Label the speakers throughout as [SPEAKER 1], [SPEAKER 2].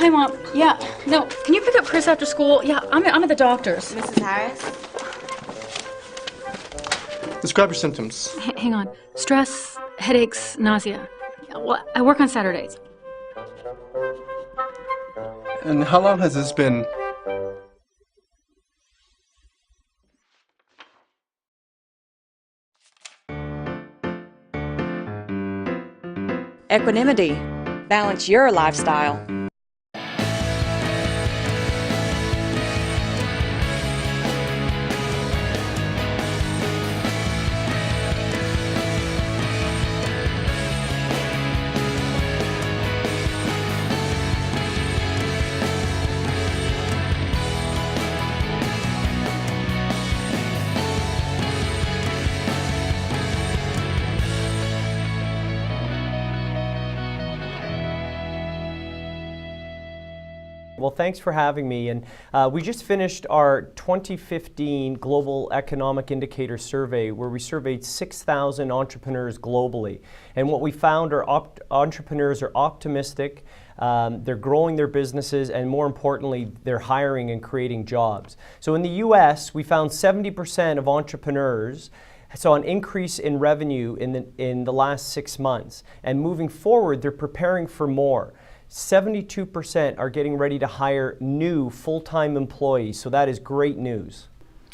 [SPEAKER 1] Hi, Mom. Yeah, no, can you pick up Chris after school? Yeah, I'm at the doctor's.
[SPEAKER 2] Mrs. Harris?
[SPEAKER 3] Describe your symptoms.
[SPEAKER 1] Hang on. Stress, headaches, nausea. Yeah, well, I work on Saturdays.
[SPEAKER 3] And how long has this been?
[SPEAKER 2] Equanimity. Balance your lifestyle.
[SPEAKER 4] Well, thanks for having me. And we just finished our 2015 Global Economic Indicator Survey, where we surveyed 6,000 entrepreneurs globally. And what we found are entrepreneurs are optimistic, they're growing their businesses, and more importantly, they're hiring and creating jobs. So in the US, we found 70% of entrepreneurs saw an increase in revenue in the last 6 months. And moving forward, they're preparing for more. 72% are getting ready to hire new full-time employees, so that is great news.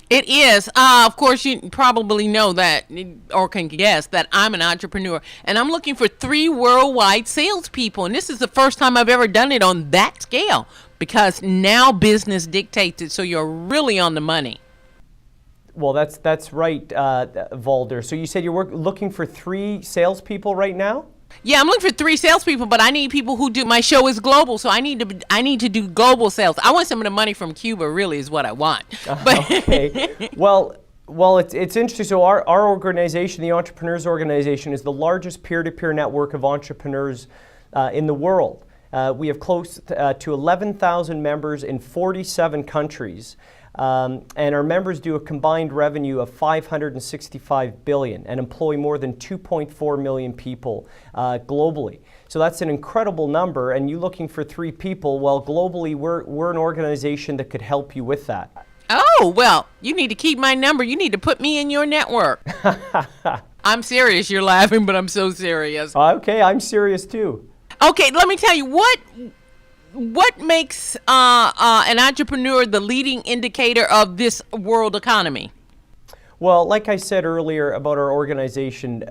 [SPEAKER 5] It is. Of course, you probably know that, or can guess that I'm an entrepreneur, and I'm looking for 3 worldwide salespeople, and this is the first time I've ever done it on that scale, because now business dictates it, so you're really on the money.
[SPEAKER 4] Well, that's right, Valder. So you said you're looking for 3 salespeople right now?
[SPEAKER 5] Yeah, I'm looking for 3 salespeople, but I need people who do. My show is global, so I need to do global sales. I want some of the money from Cuba. Really, is what I want.
[SPEAKER 4] Okay. Well, it's interesting. So our organization, the Entrepreneurs Organization, is the largest peer-to-peer network of entrepreneurs in the world. We have close to 11,000 members in 47 countries. And our members do a combined revenue of $565 billion and employ more than 2.4 million people globally. So that's an incredible number, and you're looking for 3 people. Well, globally, we're an organization that could help you with that.
[SPEAKER 5] Oh, well, you need to keep my number. You need to put me in your network. I'm serious. You're laughing, but I'm so serious.
[SPEAKER 4] Okay, I'm serious too.
[SPEAKER 5] Okay, let me tell you, what makes an entrepreneur the leading indicator of this world economy?
[SPEAKER 4] Well, like I said earlier about our organization,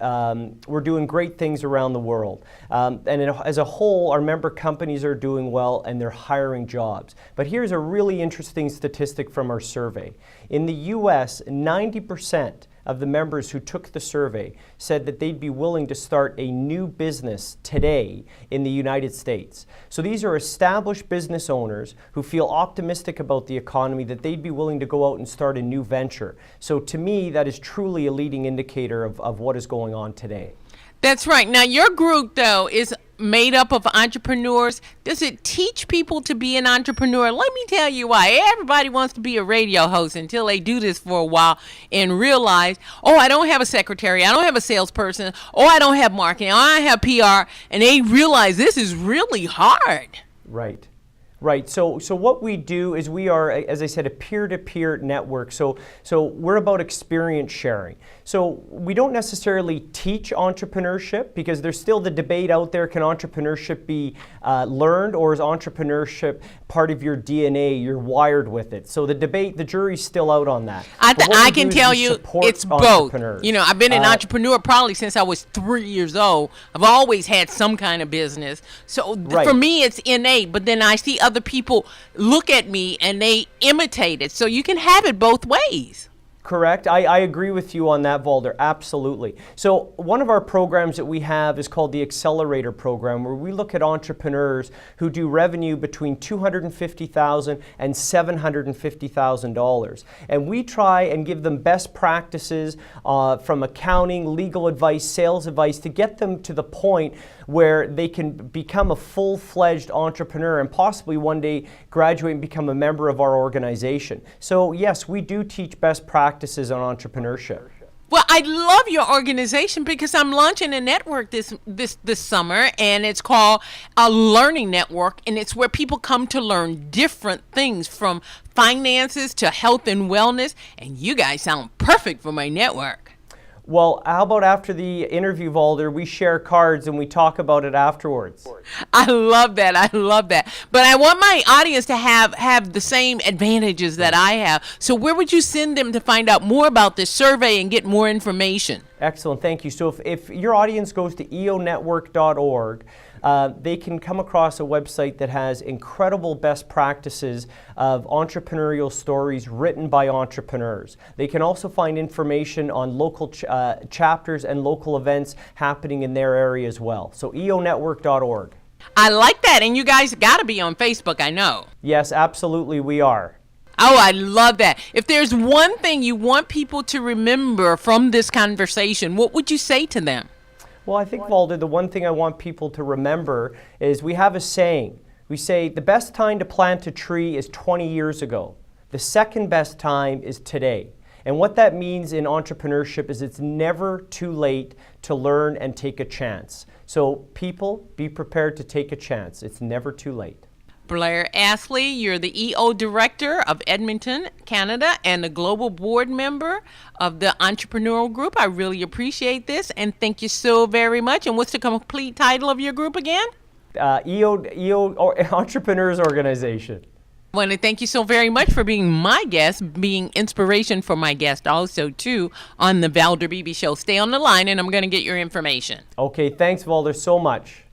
[SPEAKER 4] we're doing great things around the world. As a whole, our member companies are doing well and they're hiring jobs. But here's a really interesting statistic from our survey. In the US, 90% of the members who took the survey said that they'd be willing to start a new business today in the United States. So these are established business owners who feel optimistic about the economy, that they'd be willing to go out and start a new venture. So to me, that is truly a leading indicator of what is going on today.
[SPEAKER 5] That's right. Now, your group, though, is made up of entrepreneurs. Does it teach people to be an entrepreneur? Let me tell you why. Everybody wants to be a radio host until they do this for a while and realize, oh, I don't have a secretary, I don't have a salesperson, oh, I don't have marketing, oh, I have PR, and they realize this is really hard.
[SPEAKER 4] Right. Right. So what we do is we are, as I said, a peer-to-peer network. So we're about experience sharing. So we don't necessarily teach entrepreneurship because there's still the debate out there, can entrepreneurship be learned, or is entrepreneurship part of your DNA, you're wired with it? So the debate, the jury's still out on that.
[SPEAKER 5] I can tell you it's both. You know, I've been an entrepreneur probably since I was 3 years old. I've always had some kind of business. So for me, it's innate, but then I see other people look at me and they imitate it. So you can have it both ways.
[SPEAKER 4] Correct. I agree with you on that, Valder. Absolutely. So one of our programs that we have is called the Accelerator Program, where we look at entrepreneurs who do revenue between $250,000 and $750,000. And we try and give them best practices from accounting, legal advice, sales advice, to get them to the point where they can become a full-fledged entrepreneur and possibly one day graduate and become a member of our organization. So yes, we do teach best practices on entrepreneurship.
[SPEAKER 5] Well, I love your organization because I'm launching a network this summer, and it's called a Learning Network, and it's where people come to learn different things from finances to health and wellness, and you guys sound perfect for my network.
[SPEAKER 4] Well, how about after the interview, Valder, we share cards and we talk about it afterwards?
[SPEAKER 5] I love that. I love that. But I want my audience to have the same advantages that I have. So where would you send them to find out more about this survey and get more information?
[SPEAKER 4] Excellent. Thank you. So if your audience goes to eonetwork.org, they can come across a website that has incredible best practices of entrepreneurial stories written by entrepreneurs. They can also find information on local chapters and local events happening in their area as well. So eonetwork.org.
[SPEAKER 5] I like that. And you guys got to be on Facebook, I know.
[SPEAKER 4] Yes, absolutely we are.
[SPEAKER 5] Oh, I love that. If there's one thing you want people to remember from this conversation, what would you say to them?
[SPEAKER 4] Well, I think, Valder, the one thing I want people to remember is we have a saying. We say the best time to plant a tree is 20 years ago. The second best time is today. And what that means in entrepreneurship is it's never too late to learn and take a chance. So people, be prepared to take a chance. It's never too late.
[SPEAKER 5] Blair Assaly, you're the EO Director of Edmonton, Canada, and the Global Board Member of the Entrepreneurial Group. I really appreciate this, and thank you so very much. And what's the complete title of your group again?
[SPEAKER 4] EO Entrepreneurs Organization.
[SPEAKER 5] I want to thank you so very much for being my guest, being inspiration for my guest also, too, on the Valder Beebe Show. Stay on the line, and I'm going to get your information.
[SPEAKER 4] Okay, thanks, Valder, so much.